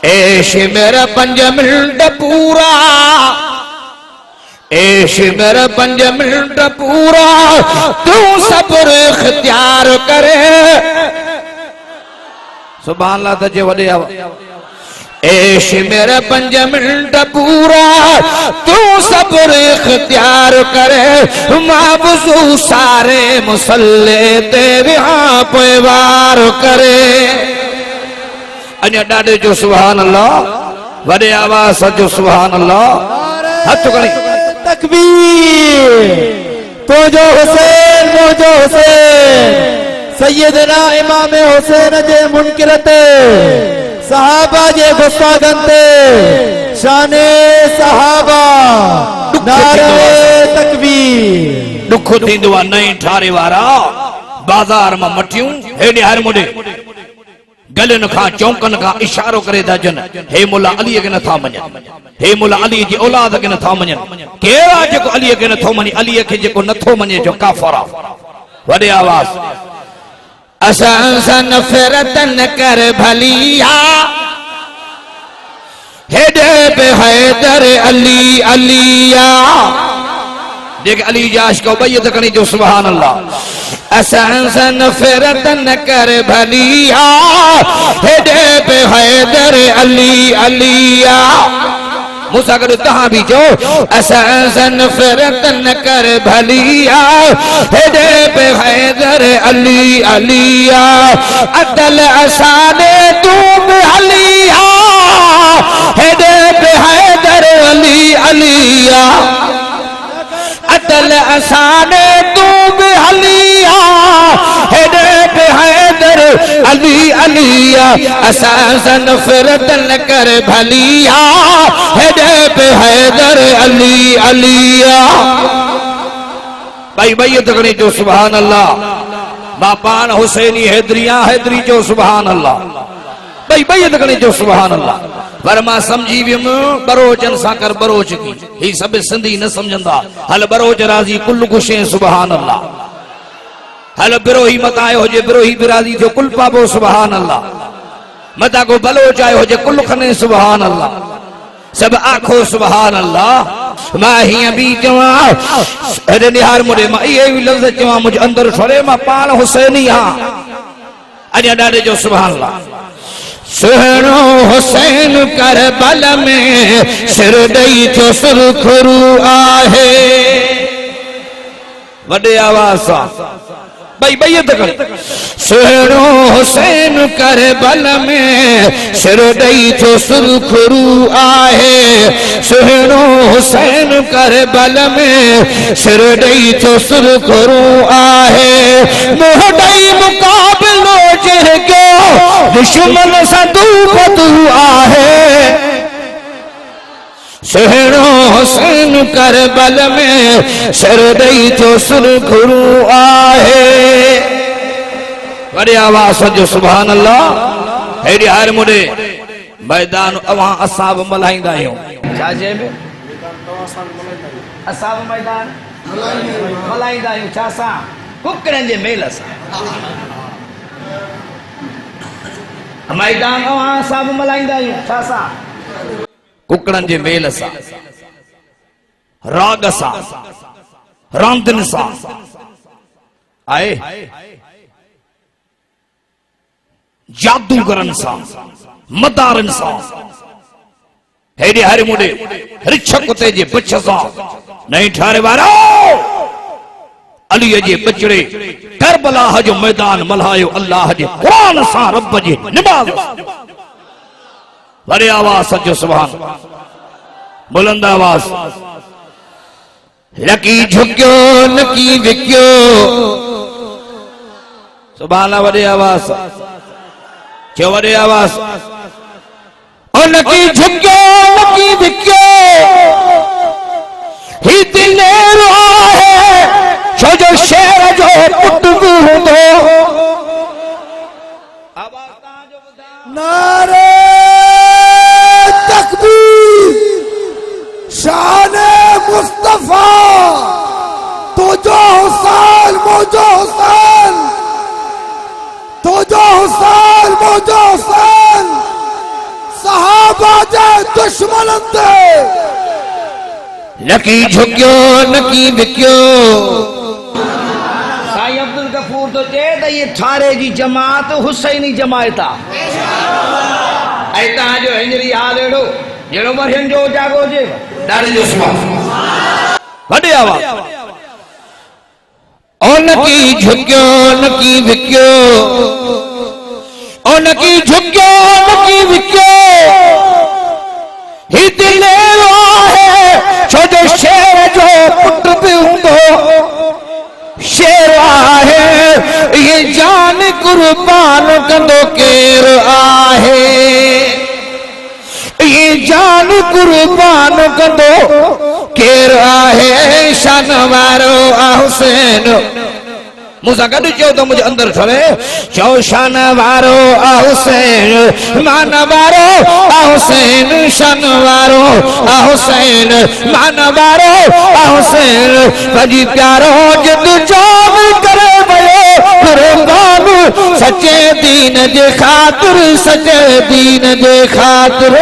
ऐश मेरा 5 मिनट पूरा, ऐश मेरा 5 मिनट पूरा, तू सब्र इख्तियार करे। सुभान अल्लाह तजे वडे आवा। ऐश मेरा 5 मिनट पूरा, तू सब्र इख्तियार करे। माबुजू सारे मुसल्ले ते विहां पे वार करे। अन्य डाडे जो सुभान अल्लाह, वडे आवाज जो सुभान अल्लाह। हथ खणी तकबीर। तो जो हुसैन मौजो हुसैन सैयदना इमाम हुसैन जे मुनकिरते सहाबा जे गुस्तागंते शाने सहाबा नारे तकबीर। दुख थींदो आहे नई ठारे वारा बाजार मां मटियूं हेॾे हर मुॾे गलन खां चौंकन खां इशारो करे था जन हे मुला अली के नथा मञनि, हे मुला अली जी औलाद के नथा मञनि। केड़ा जेको अली के नथो मञे, अली के जेको नथो मञे जो काफर आहे। वडे आवाज असां सां नफ़रत न कर भलिया, हेॾे बि हैदर अली अलिया। देख अली जाश को बैत करनी जो सुभान अल्लाह। असां सां नफ़रत न कर भलिया, हेॾे बि हैदर अली अलिया। मूंसां गॾु तव्हां बि चओ असां सां नफ़रत न कर भलिया, हेॾे बि हैदर अली अलिया। अदल असां ॾे तूं बि हलिया, हेॾे बि हैदर अली अलिया। अदल असां ॾे तूं बि हलिया, हेॾे बि हैदर अली अलिया। असां सां नफ़रत न कर भलिया, हेॾे बि हैदर अली अलिया। भाई बैत करणी जो सुभान अल्लाह। मां पान हुसैनी हैदरिया, हैदरी जो सुभान अल्लाह। भाई बैत करणी जो सुभान अल्लाह। पर मां समझी वियुमि बरोचन सां कर बरोच की, ही सब सिंधी न समझंदा। हल बरोच राज़ी कुल गुशे सुभान अल्लाह। हल बिरोही मत आयो हुजे, बिरोही भी राज़ी थियो कुल पाबो सुभान अल्लाह। मता को बलोच आयो हुजे कुल खने सुभान अल्लाह। सब आखो सुभान अल्लाह। मां हीअं बि चवां हेॾे निहार मुॾे, मां इहे बि लफ़्ज़ चवां मुंहिंजे अंदरि छोड़े मां पाण हुसैनी आहियां। अञा ॾाढे जो सुभान अल्लाह। सुहिणो हुसैन करबल में सिर ॾेई थियो सुरखरू आहे। वॾे आवाज़ सां भाई बैत कर। सुहिणो हुसैन करबल में सिर ॾेई थियो सुरखरू आहे। सुहिणो हुसैन करबल में सिर ॾेई थियो सुरखरू आहे। मुंहुं ॾेई मुक़ाबिलो जंहिंजो दुश्मन सां तू आहे। सुहिणो हुसैन करबल में सिर ॾेई थियो सुरखरू आहे। वॾे आवाज़ जो सुभान अल्लाह। हेॾे हर मुॾे मैदान अवां असां बि मल्हाईंदा आहियूं। छा चइबो असां बि मैदान मल्हाईंदा आहियूं। छा सां? कुकरनि जे मेल सां। मैदान अवां असां बि मल्हाईंदा आहियूं। छा सां? कुकड़न जे मेल सां, राग सां, रांदिन सां। आए जादूगरन सां, मदारन सां। हेॾे हर मुॾे रिछ कुते जे पुछ सां नहीं ठारे वारो अलीअ जे बचड़े करबलाह जो मैदान मल्हायो अल्लाह जे क़ुरान सां, रब जे निमाज़। वॾे आवाज़ जो सुभान। बुलंद आवाज़। लकी झुकियो लकी विकियो सुभान। वॾे आवाज़ क्यों? वॾे आवाज़। लकी झुकियो लकी विकियो ही दिलेरो आहे, छो जो शेर जो पुट बि हूंदो। नारे तकबीर। शाने मुस्तफा तुझो हुसैन मौजो हुसैन, तुझो हुसैन मौजो हुसैन। सहा बाजे दुश्मनन ते नकी झुकियो नकी विकियो। साईं अब्दुल गफूर तो चए त ये ठारे जी जमात हुसैनी जमायत आहे। ऐं तव्हांजो हींअरी हाल अहिड़ो जहिड़ो मरियम जो जागो हुजे ॾाढे जो सुभाणे वॾे आवाज़। ओ नकी झुकियो नकी विकियो, ओ नकी झुकियो नकी विकियो, ही दिल आहे छो जो शेर जो पुट बि हूंदो शेर आहे। ये जान कुर्बान कंदो केर आहे, ये जान कुर्बान कंदो केर आहे। शान वारो आ हुसैन मूंसां गॾु चयो त मुंहिंजे अंदरि ठरे चओ शान वारो आ हुसैन, मान वारो आ हुसैन, शान वारो आ हुसैन, मान वारो आ हुसैन। भॼी प्यारो जिद जान करे वियो कुर्बान सचे दीन जे ख़ातिर, सचे दीन जे ख़ातिर।